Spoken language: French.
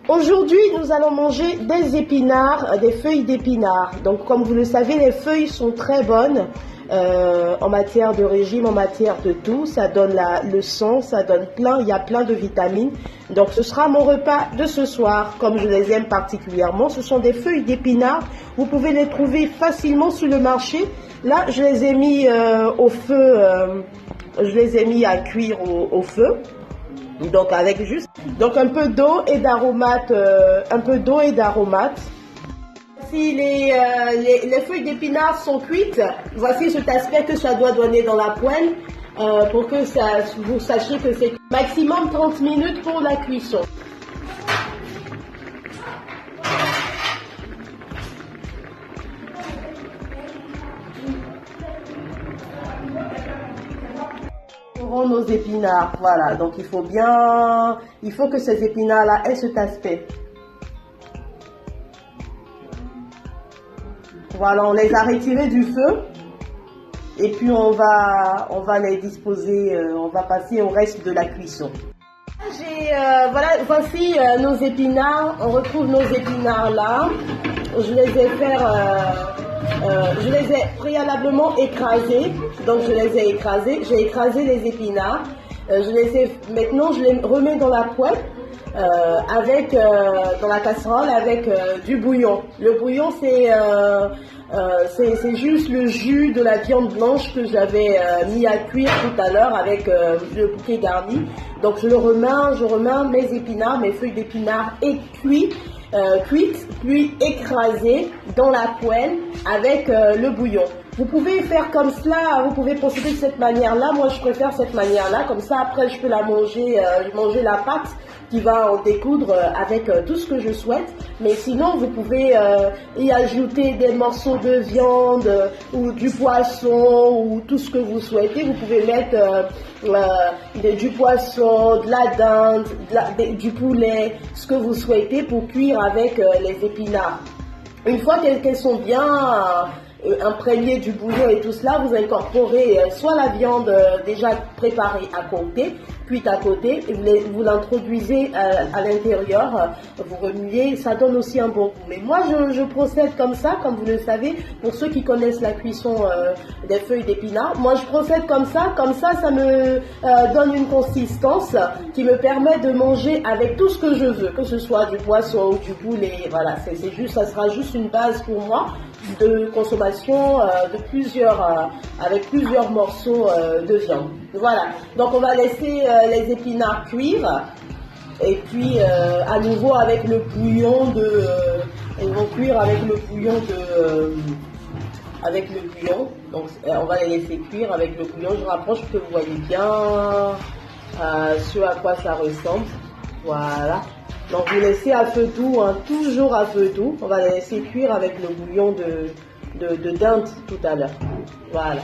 Aujourd'hui, nous allons manger des épinards, des feuilles d'épinards. Donc, comme vous le savez, les feuilles sont très bonnes en matière de régime, en matière de tout. Ça donne le sang, ça donne il y a plein de vitamines. Donc, ce sera mon repas de ce soir, comme je les aime particulièrement. Ce sont des feuilles d'épinards. Vous pouvez les trouver facilement sur le marché. Là, je les ai mis au feu, je les ai mis à cuire au feu. Donc avec juste un peu d'eau et d'aromates, Si les feuilles d'épinards sont cuites, voici cet aspect que ça doit donner dans la poêle pour que vous sachiez que c'est maximum 30 minutes pour la cuisson. Nos épinards, voilà, donc il faut que ces épinards là aient cet aspect. Voilà, on les a retirés du feu et puis on va les disposer, on va passer au reste de la cuisson. Voilà, voici nos épinards, on retrouve nos épinards là. Je les ai préalablement écrasés, donc je les ai écrasés, j'ai écrasé les épinards, maintenant je les remets dans la poêle, dans la casserole avec du bouillon. Le bouillon c'est juste le jus de la viande blanche que j'avais mis à cuire tout à l'heure avec le bouquet garni. Donc je remets mes épinards, mes feuilles d'épinards cuites, puis écrasées dans la poêle avec le bouillon. Vous pouvez faire comme cela, vous pouvez procéder de cette manière-là. Moi, je préfère cette manière-là. Comme ça, après, je peux manger la pâte qui va en découdre avec tout ce que je souhaite. Mais sinon, vous pouvez y ajouter des morceaux de viande ou du poisson ou tout ce que vous souhaitez. Vous pouvez mettre du poisson, de la dinde, du poulet, ce que vous souhaitez pour cuire avec les épinards. Une fois qu'elles sont bien imprégnées du bouillon et tout cela, vous incorporez soit la viande déjà préparée à côté, cuite à côté, et vous l'introduisez à l'intérieur, vous remuez, ça donne aussi un bon goût. Mais moi je procède comme ça, comme vous le savez, pour ceux qui connaissent la cuisson des feuilles d'épinards, moi je procède comme ça ça me donne une consistance qui me permet de manger avec tout ce que je veux, que ce soit du poisson ou du poulet, voilà, ça sera juste une base pour moi de consommation avec plusieurs morceaux de viande. Voilà, donc on va laisser les épinards cuire et puis à nouveau avec le bouillon ils vont cuire avec le bouillon donc on va les laisser cuire avec le bouillon. Je rapproche pour que vous voyez bien ce à quoi ça ressemble. Voilà. Donc vous laissez à feu doux, toujours à feu doux. On va les laisser cuire avec le bouillon de dinde tout à l'heure. Voilà.